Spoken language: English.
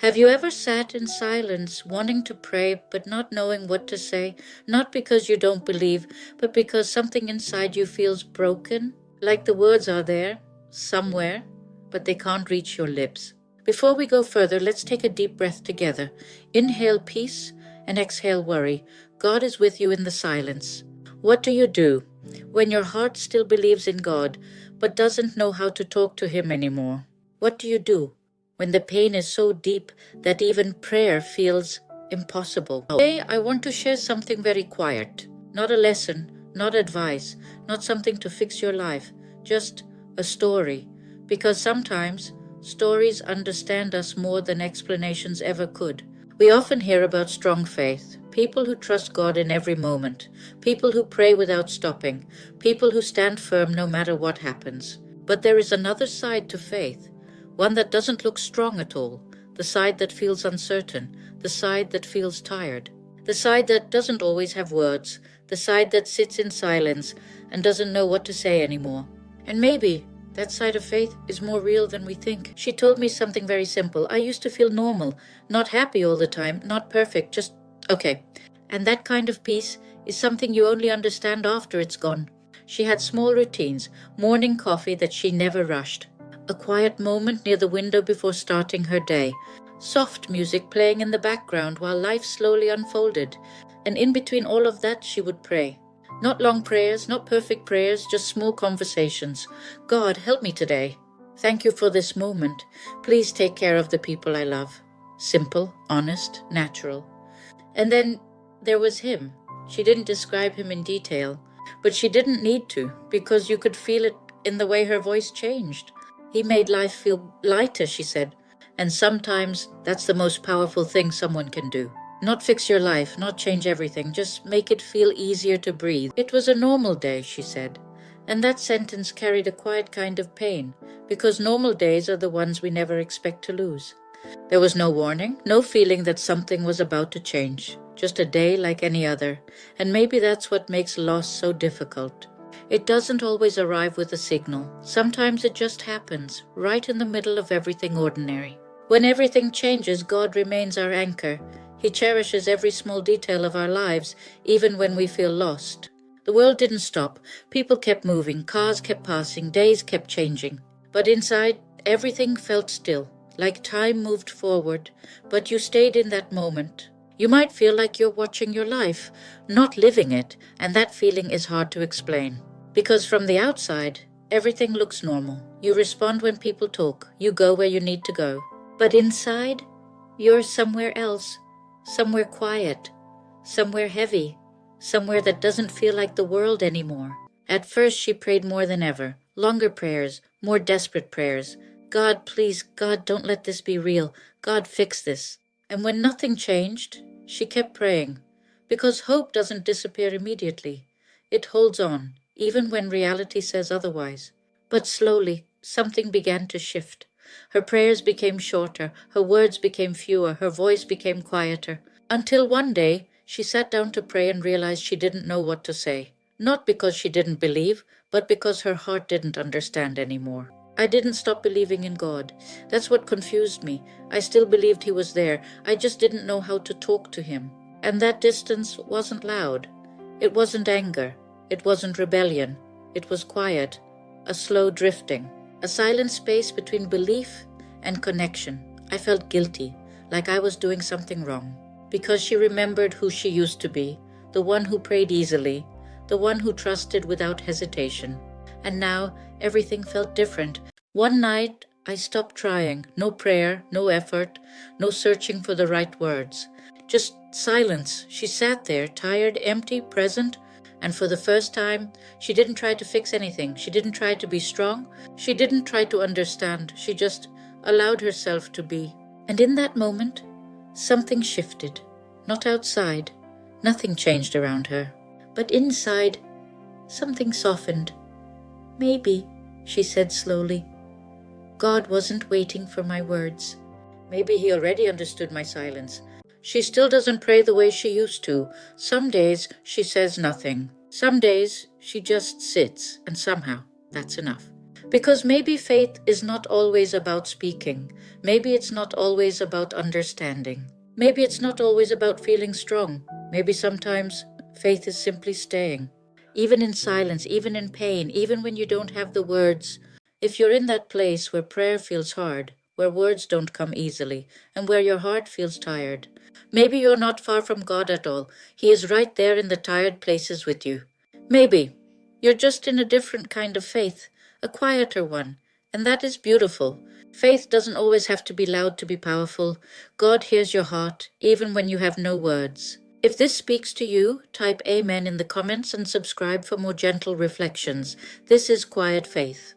Have you ever sat in silence, wanting to pray, but not knowing what to say? Not because you don't believe, but because something inside you feels broken? Like the words are there, somewhere, but they can't reach your lips. Before we go further, let's take a deep breath together. Inhale peace and exhale worry. God is with you in the silence. What do you do when your heart still believes in God, but doesn't know how to talk to Him anymore? What do you do when the pain is so deep that even prayer feels impossible? Today, I want to share something very quiet. Not a lesson, not advice, not something to fix your life, just a story. Because sometimes stories understand us more than explanations ever could. We often hear about strong faith, people who trust God in every moment, people who pray without stopping, people who stand firm no matter what happens. But there is another side to faith, one that doesn't look strong at all, the side that feels uncertain, the side that feels tired, the side that doesn't always have words, the side that sits in silence and doesn't know what to say anymore. And maybe that side of faith is more real than we think. She told me something very simple. I used to feel normal, not happy all the time, not perfect, just okay. And that kind of peace is something you only understand after it's gone. She had small routines, morning coffee that she never rushed, a quiet moment near the window before starting her day, soft music playing in the background while life slowly unfolded, and in between all of that she would pray. Not long prayers, not perfect prayers, just small conversations. God, help me today. Thank you for this moment. Please take care of the people I love. Simple, honest, natural. And then there was him. She didn't describe him in detail, but she didn't need to, because you could feel it in the way her voice changed. He made life feel lighter, she said, and sometimes that's the most powerful thing someone can do. Not fix your life, not change everything, just make it feel easier to breathe. It was a normal day, she said, and that sentence carried a quiet kind of pain, because normal days are the ones we never expect to lose. There was no warning, no feeling that something was about to change, just a day like any other, and maybe that's what makes loss so difficult. It doesn't always arrive with a signal. Sometimes it just happens, right in the middle of everything ordinary. When everything changes, God remains our anchor. He cherishes every small detail of our lives, even when we feel lost. The world didn't stop. People kept moving, cars kept passing, days kept changing. But inside, everything felt still, like time moved forward, but you stayed in that moment. You might feel like you're watching your life, not living it, and that feeling is hard to explain. Because from the outside, everything looks normal. You respond when people talk, you go where you need to go. But inside, you're somewhere else. Somewhere quiet, somewhere heavy, somewhere that doesn't feel like the world anymore. At first she prayed more than ever, longer prayers, more desperate prayers. God, please, God, don't let this be real. God, fix this. And when nothing changed, she kept praying, because hope doesn't disappear immediately. It holds on, even when reality says otherwise. But slowly, something began to shift. Her prayers became shorter, her words became fewer, her voice became quieter, until one day she sat down to pray and realized she didn't know what to say. Not because she didn't believe, but because her heart didn't understand anymore. I didn't stop believing in God. That's what confused me. I still believed He was there. I just didn't know how to talk to Him. And that distance wasn't loud. It wasn't anger. It wasn't rebellion. It was quiet, a slow drifting. A silent space between belief and connection. I felt guilty, like I was doing something wrong. Because she remembered who she used to be, the one who prayed easily, the one who trusted without hesitation. And now everything felt different. One night I stopped trying. No prayer, no effort, no searching for the right words. Just silence. She sat there, tired, empty, present. And for the first time, she didn't try to fix anything. She didn't try to be strong. She didn't try to understand. She just allowed herself to be. And in that moment, something shifted. Not outside. Nothing changed around her. But inside, something softened. Maybe, she said slowly, God wasn't waiting for my words. Maybe He already understood my silence. She still doesn't pray the way she used to. Some days she says nothing. Some days she just sits, and somehow that's enough. Because maybe faith is not always about speaking. Maybe it's not always about understanding. Maybe it's not always about feeling strong. Maybe sometimes faith is simply staying. Even in silence, even in pain, even when you don't have the words. If you're in that place where prayer feels hard, where words don't come easily, and where your heart feels tired, maybe you're not far from God at all. He is right there in the tired places with you. Maybe you're just in a different kind of faith, a quieter one, and that is beautiful. Faith doesn't always have to be loud to be powerful. God hears your heart, even when you have no words. If this speaks to you, type Amen in the comments and subscribe for more gentle reflections. This is Quiet Faith.